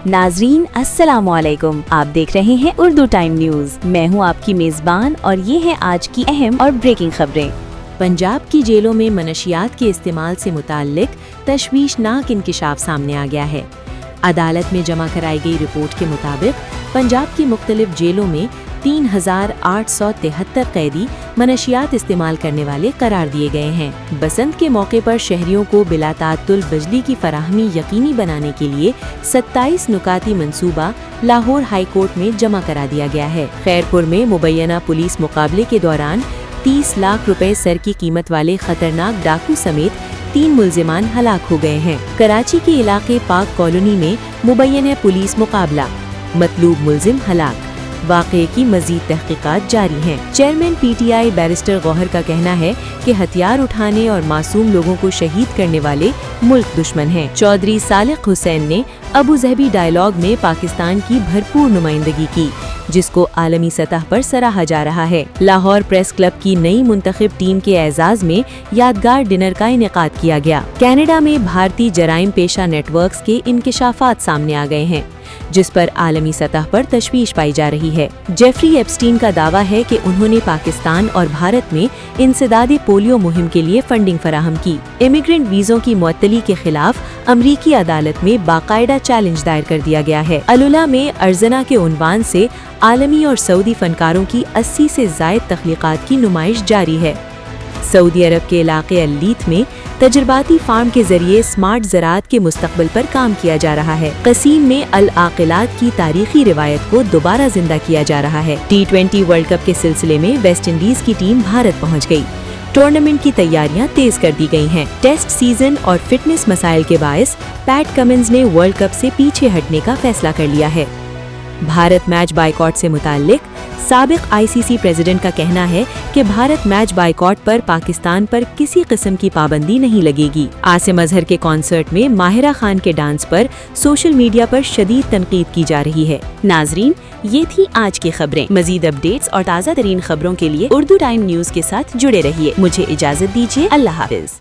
ناظرین السلام علیکم، آپ دیکھ رہے ہیں اردو ٹائم نیوز۔ میں ہوں آپ کی میزبان اور یہ ہے آج کی اہم اور بریکنگ خبریں۔ پنجاب کی جیلوں میں منشیات کے استعمال سے متعلق تشویشناک انکشاف سامنے آ گیا ہے۔ عدالت میں جمع کرائی گئی رپورٹ کے مطابق پنجاب کی مختلف جیلوں میں 3873 قیدی منشیات استعمال کرنے والے قرار دیے گئے ہیں۔ بسنت کے موقع پر شہریوں کو بلا تعطل بجلی کی فراہمی یقینی بنانے کے لیے 27 نکاتی منصوبہ لاہور ہائی کورٹ میں جمع کرا دیا گیا ہے۔ خیرپور میں مبینہ پولیس مقابلے کے دوران 30 لاکھ روپے سر کی قیمت والے خطرناک ڈاکو سمیت 3 ملزمان ہلاک ہو گئے ہیں۔ کراچی کے علاقے پاک کالونی میں مبینہ پولیس مقابلہ، مطلوب ملزم ہلاک۔ واقعے کی مزید تحقیقات جاری ہیں۔ Chairman P T I barrister Gohar کا کہنا ہے کہ ہتھیار اٹھانے اور معصوم لوگوں کو شہید کرنے والے ملک دشمن ہیں۔ چودھری صالح حسین نے ابوظہبی ڈائیلاگ میں پاکستان کی بھرپور نمائندگی کی، جس کو عالمی سطح پر سراہا جا رہا ہے۔ لاہور پریس کلب کی نئی منتخب ٹیم کے اعزاز میں یادگار ڈنر کا انعقاد کیا گیا۔ کینیڈا میں بھارتی جرائم پیشہ نیٹ ورکس کے انکشافات سامنے آ گئے ہیں، جس پر عالمی سطح پر تشویش پائی جا رہی ہے۔ جیفری ایپسٹین کا دعویٰ ہے کہ انہوں نے پاکستان اور بھارت میں انسداد پولیو مہم کے لیے فنڈنگ فراہم کی۔ امیگرنٹ ویزوں کی معطلی کے خلاف امریکی عدالت میں باقاعدہ چیلنج دائر کر دیا گیا ہے۔ الولا میں ارزنا کے عنوان سے عالمی اور سعودی فنکاروں کی 80 سے زائد تخلیقات کی نمائش جاری ہے۔ سعودی عرب کے علاقے اللیت میں تجرباتی فارم کے ذریعے سمارٹ زراعت کے مستقبل پر کام کیا جا رہا ہے۔ قصیم میں العاقلات کی تاریخی روایت کو دوبارہ زندہ کیا جا رہا ہے۔ T20 ورلڈ کپ کے سلسلے میں ویسٹ انڈیز کی ٹیم بھارت پہنچ گئی۔ ٹورنامنٹ کی تیاریاں تیز کر دی گئی ہیں۔ ٹیسٹ سیزن اور فٹنس مسائل کے باعث پیٹ کمنز نے ورلڈ کپ سے پیچھے ہٹنے کا فیصلہ کر لیا ہے۔ بھارت میچ بائیکاٹ سے متعلق سابق آئی سی سی پریزیڈنٹ کا کہنا ہے کہ بھارت میچ بائیکاٹ پر پاکستان پر کسی قسم کی پابندی نہیں لگے گی۔ عاصم اظہر کے کنسرٹ میں ماہرہ خان کے ڈانس پر سوشل میڈیا پر شدید تنقید کی جا رہی ہے۔ ناظرین، یہ تھی آج کی خبریں۔ مزید اپڈیٹس اور تازہ ترین خبروں کے لیے اردو ٹائم نیوز کے ساتھ جڑے رہیے۔ مجھے اجازت دیجیے۔ اللہ حافظ۔